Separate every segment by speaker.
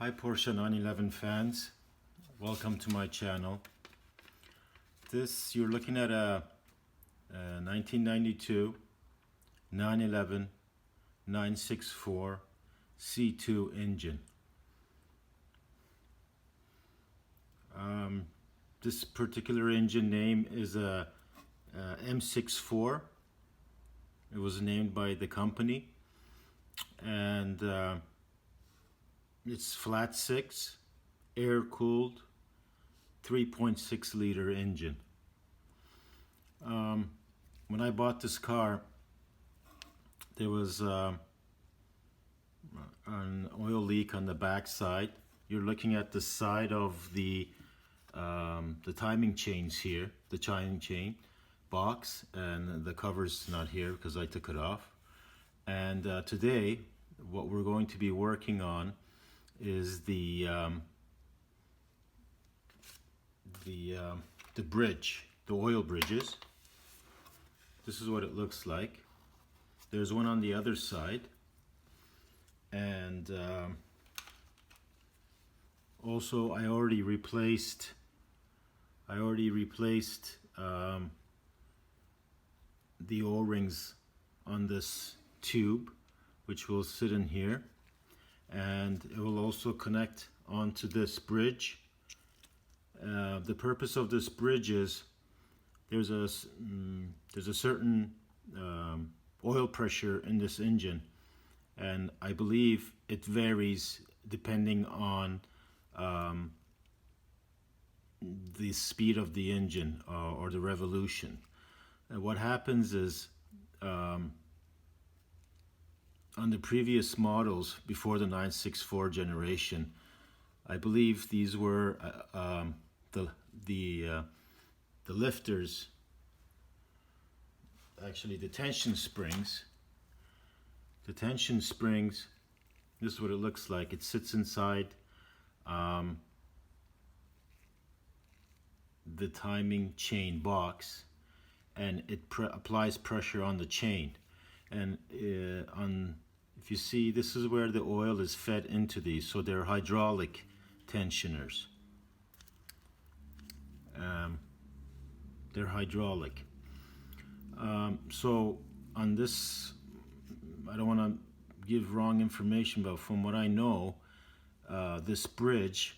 Speaker 1: Hi Porsche 911 fans, welcome to my channel. You're looking at a 1992 911 964 C2 engine. This particular engine name is a M64. It was named by the company, and it's flat six, air cooled, 3.6 liter engine. When I bought this car, there was an oil leak on the back side. You're looking at the side of the timing chains here, the timing chain box, and the cover's not here because I took it off. And today, what we're going to be working on is the bridge, the oil bridges. This is what it looks like. There's one on the other side, and also I already replaced the O-rings on this tube, which will sit in here, and it will also connect onto this bridge. The purpose of this bridge is there's a certain oil pressure in this engine, and I believe it varies depending on the speed of the engine or the revolution. And what happens is on the previous models before the 964 generation, I believe these were the lifters, actually the tension springs. The tension springs, this is what it looks like. It sits inside the timing chain box, and it applies pressure on the chain. And if you see, this is where the oil is fed into these, so they're hydraulic tensioners. They're hydraulic. So on this, I don't want to give wrong information, but from what I know, this bridge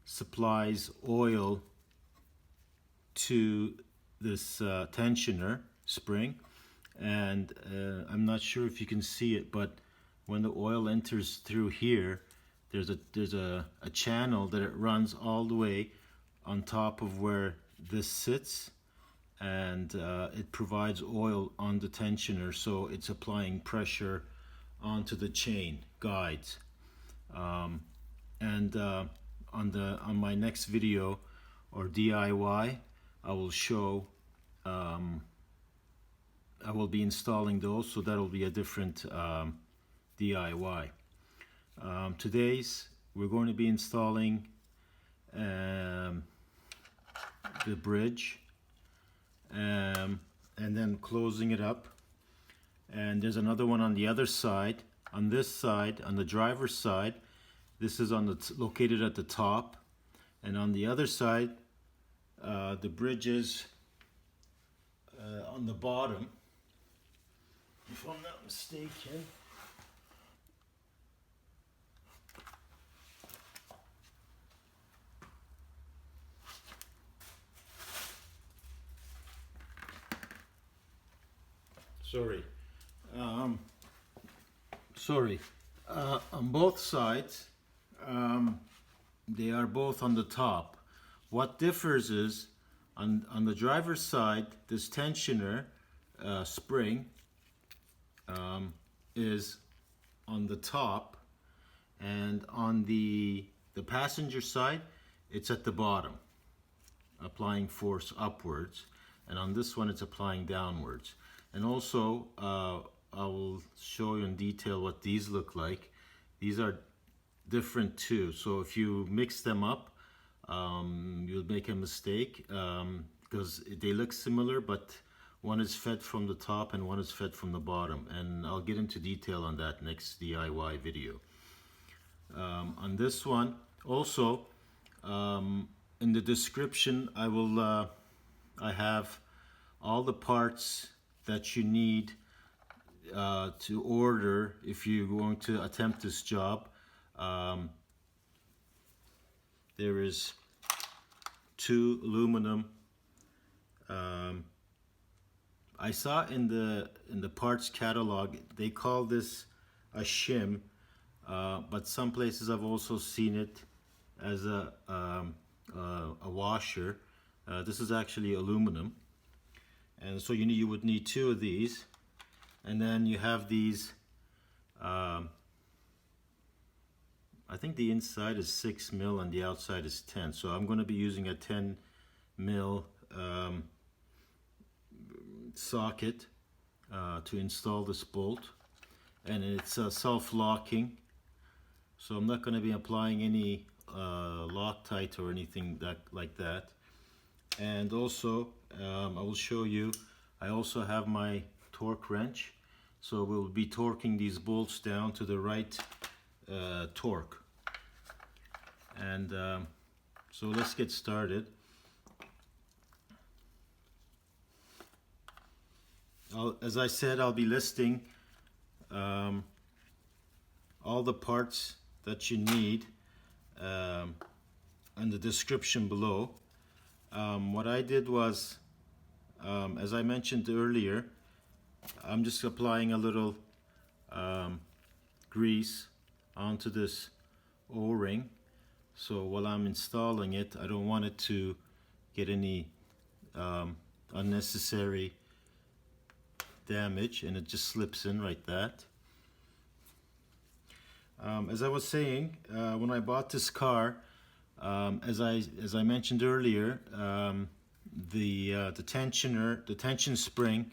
Speaker 1: supplies oil to this tensioner spring, and I'm not sure if you can see it, but when the oil enters through here, there's a channel that it runs all the way on top of where this sits, and it provides oil on the tensioner, so it's applying pressure onto the chain guides. On my next video or DIY, I will show I will be installing those, so that'll be a different DIY. We're going to be installing the bridge, and then closing it up. And there's another one on the other side. On this side, on the driver's side, this is located at the top, and on the other side, the bridge is on the bottom, if I'm not mistaken. On both sides, they are both on the top. What differs is on the driver's side, this tensioner spring is on the top, and on the passenger side, it's at the bottom, applying force upwards, and on this one it's applying downwards. And also I will show you in detail what these look like. These are different too, so if you mix them up, you'll make a mistake because they look similar, but one is fed from the top and one is fed from the bottom, and I'll get into detail on that next DIY video. on this one. Also, in the description, I have all the parts that you need to order if you're going to attempt this job. There is 2 aluminum. I saw in the parts catalog they call this a shim, but some places I've also seen it as a washer. This is actually aluminum, and so you would need 2 of these, and then you have these. I think the inside is 6 mil and the outside is 10. So I'm going to be using a 10 mil socket to install this bolt, and it's self-locking. So I'm not going to be applying any Loctite or anything like that. And also, I will show you, I also have my torque wrench. So we'll be torquing these bolts down to the right torque. And so let's get started. As I said, I'll be listing all the parts that you need in the description below. What I did was, as I mentioned earlier, I'm just applying a little grease onto this O-ring. So while I'm installing it, I don't want it to get any unnecessary damage, and it just slips in like that. As I was saying, when I bought this car, as I mentioned earlier, the tension spring,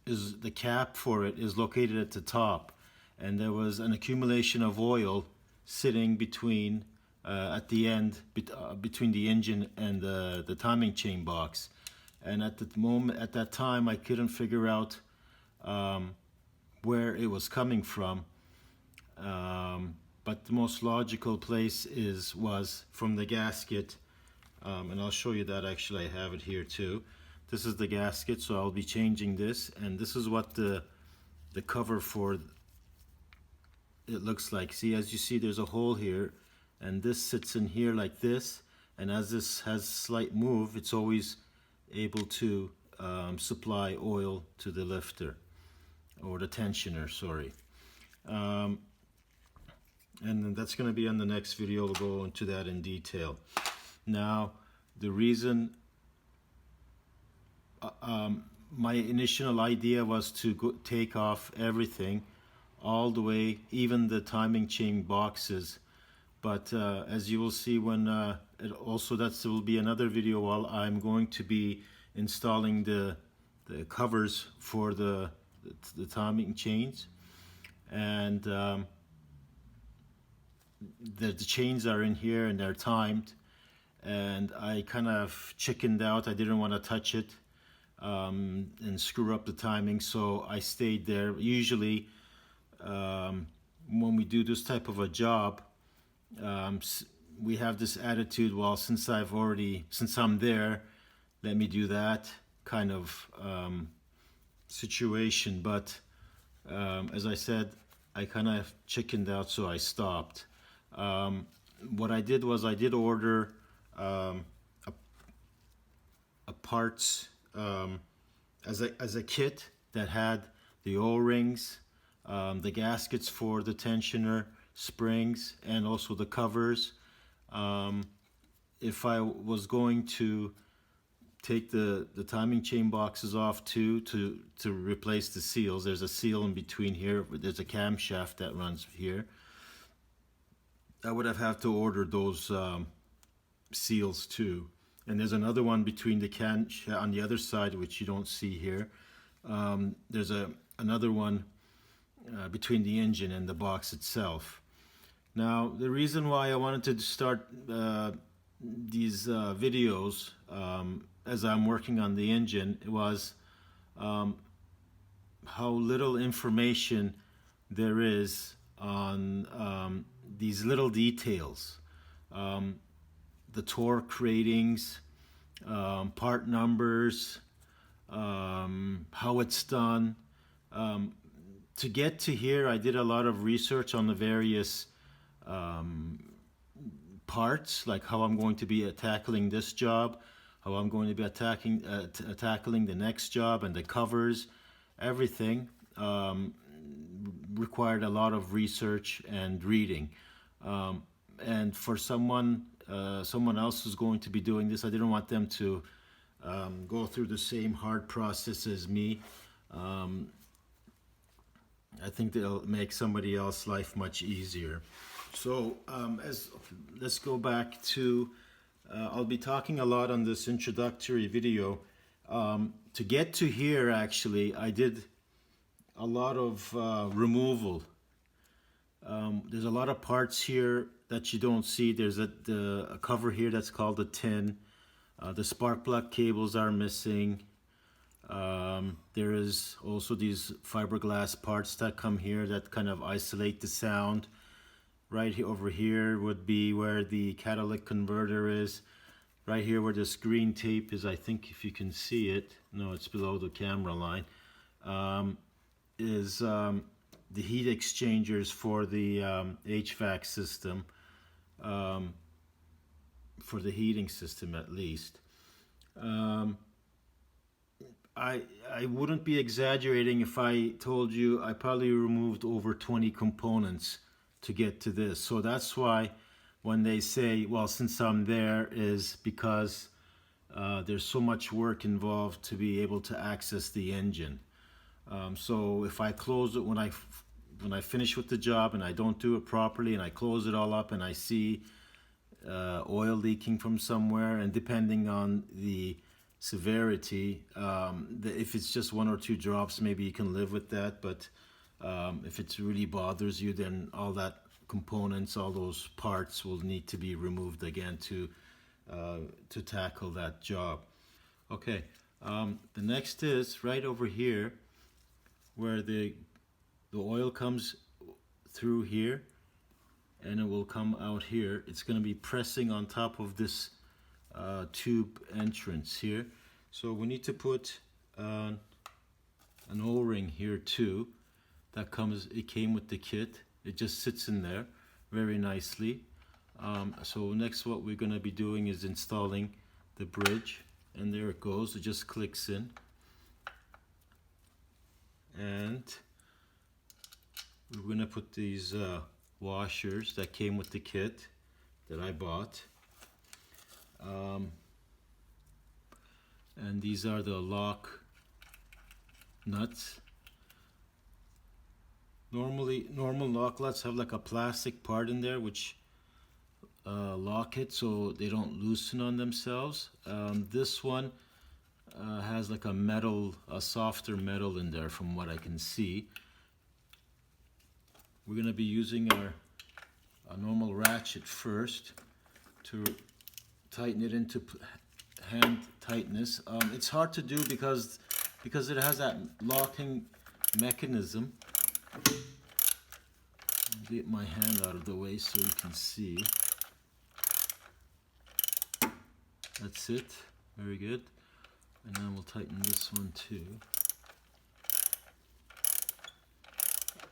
Speaker 1: is the cap for it is located at the top, and there was an accumulation of oil sitting between at the end between the engine and the timing chain box. And at that time, I couldn't figure out where it was coming from. But the most logical place was from the gasket, and I'll show you that. Actually, I have it here too. This is the gasket, so I'll be changing this, and this is what the cover for it looks like. See, as you see, there's a hole here, and this sits in here like this, and as this has slight move, it's always able to supply oil to the lifter, or the tensioner, sorry. And then that's going to be on the next video. We'll go into that in detail. Now, the reason my initial idea was to take off everything, all the way, even the timing chain boxes. But as you will see when that will be another video while I'm going to be installing the covers for the timing chains, and the chains are in here and they're timed, and I kind of chickened out. I didn't want to touch it and screw up the timing, so I stayed there. Usually when we do this type of a job, we have this attitude, well, since I'm there, let me do that kind of situation. But as I said, I kind of chickened out, so I stopped. What I did was I did order a parts as a kit that had the O-rings, the gaskets for the tensioner springs, and also the covers. If I was going to take the timing chain boxes off too, to replace the seals, there's a seal in between here, there's a camshaft that runs here, I would have had to order those seals too. And there's another one between the on the other side, which you don't see here. There's another one between the engine and the box itself. Now, the reason why I wanted to start these videos as I'm working on the engine was how little information there is on these little details, the torque ratings, part numbers, how it's done. To get to here, I did a lot of research on the various parts, like how I'm going to be tackling this job, how I'm going to be tackling the next job, and the covers, everything required a lot of research and reading. And for someone else who's going to be doing this, I didn't want them to go through the same hard process as me. I think that'll make somebody else's life much easier. So let's go back to, I'll be talking a lot on this introductory video. To get to here, actually, I did a lot of removal. There's a lot of parts here that you don't see. There's a cover here that's called a tin. The spark plug cables are missing. There is also these fiberglass parts that come here that kind of isolate the sound. Right here, over here would be where the catalytic converter is. Right here where this green tape is, I think if you can see it, no, it's below the camera line, is the heat exchangers for the HVAC system, for the heating system at least. I wouldn't be exaggerating if I told you I probably removed over 20 components to get to this. So that's why when they say, well, since I'm there, is because there's so much work involved to be able to access the engine. So if I close it, when I finish with the job and I don't do it properly and I close it all up and I see oil leaking from somewhere, and depending on the severity, if it's just 1 or 2 drops, maybe you can live with that, but if it really bothers you, then all that components, all those parts will need to be removed again to tackle that job. Okay, the next is right over here where the oil comes through here and it will come out here. It's going to be pressing on top of this tube entrance here. So we need to put an O-ring here too. It came with the kit. It just sits in there very nicely. So next what we're going to be doing is installing the bridge, and there it goes. It just clicks in, and we're going to put these washers that came with the kit that I bought, and these are the lock nuts. Normal lock nuts have like a plastic part in there which lock it so they don't loosen on themselves. This one has like a softer metal in there from what I can see. We're going to be using a normal ratchet first to tighten it into hand tightness. It's hard to do because it has that locking mechanism. I'll get my hand out of the way so you can see. That's it. Very good. And then we'll tighten this one too.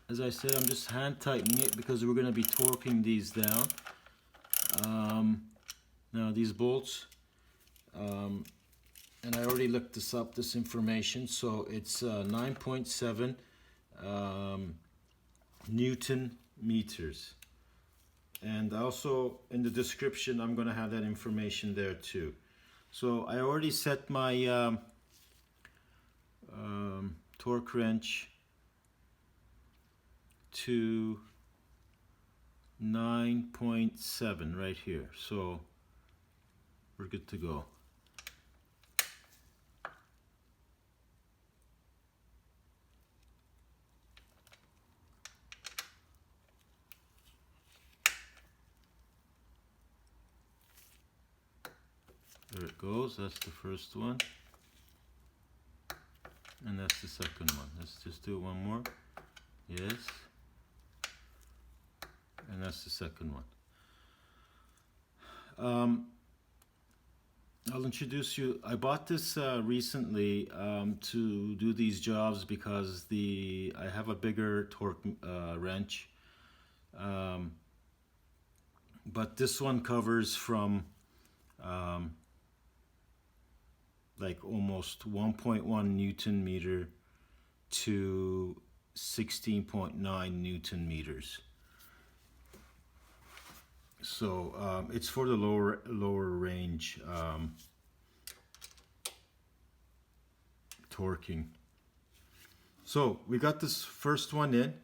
Speaker 1: As I said, I'm just hand tightening it because we're going to be torquing these down. Now these bolts, and I already looked this information, so it's 9.7 Newton meters, and also in the description I'm going to have that information there too. So I already set my torque wrench to 9.7 right here, so we're good to go. There it goes. That's the first one, and that's the second one. Let's just do one more. Yes, and that's the second one. I'll introduce you. I bought this recently to do these jobs because I have a bigger torque wrench, but this one covers from like almost 1.1 Newton meter to 16.9 Newton meters. So it's for the lower range torquing. So we got this first one in,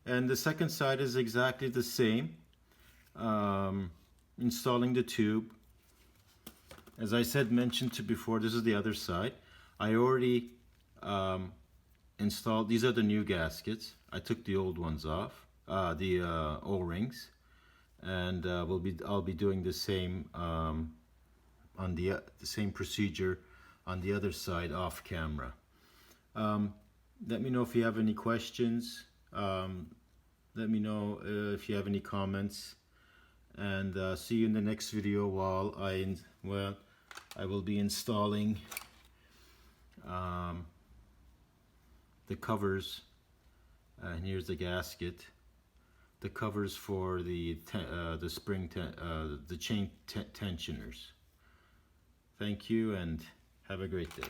Speaker 1: and the second side is exactly the same. Installing the tube. As I mentioned to before, this is the other side. I already installed, these are the new gaskets. I took the old ones off, the O-rings. And I'll be doing the same on the same procedure on the other side off camera. Let me know if you have any questions. Let me know if you have any comments, and see you in the next video while I will be installing the covers, and here's the gasket. The covers for the chain tensioners. Thank you and have a great day.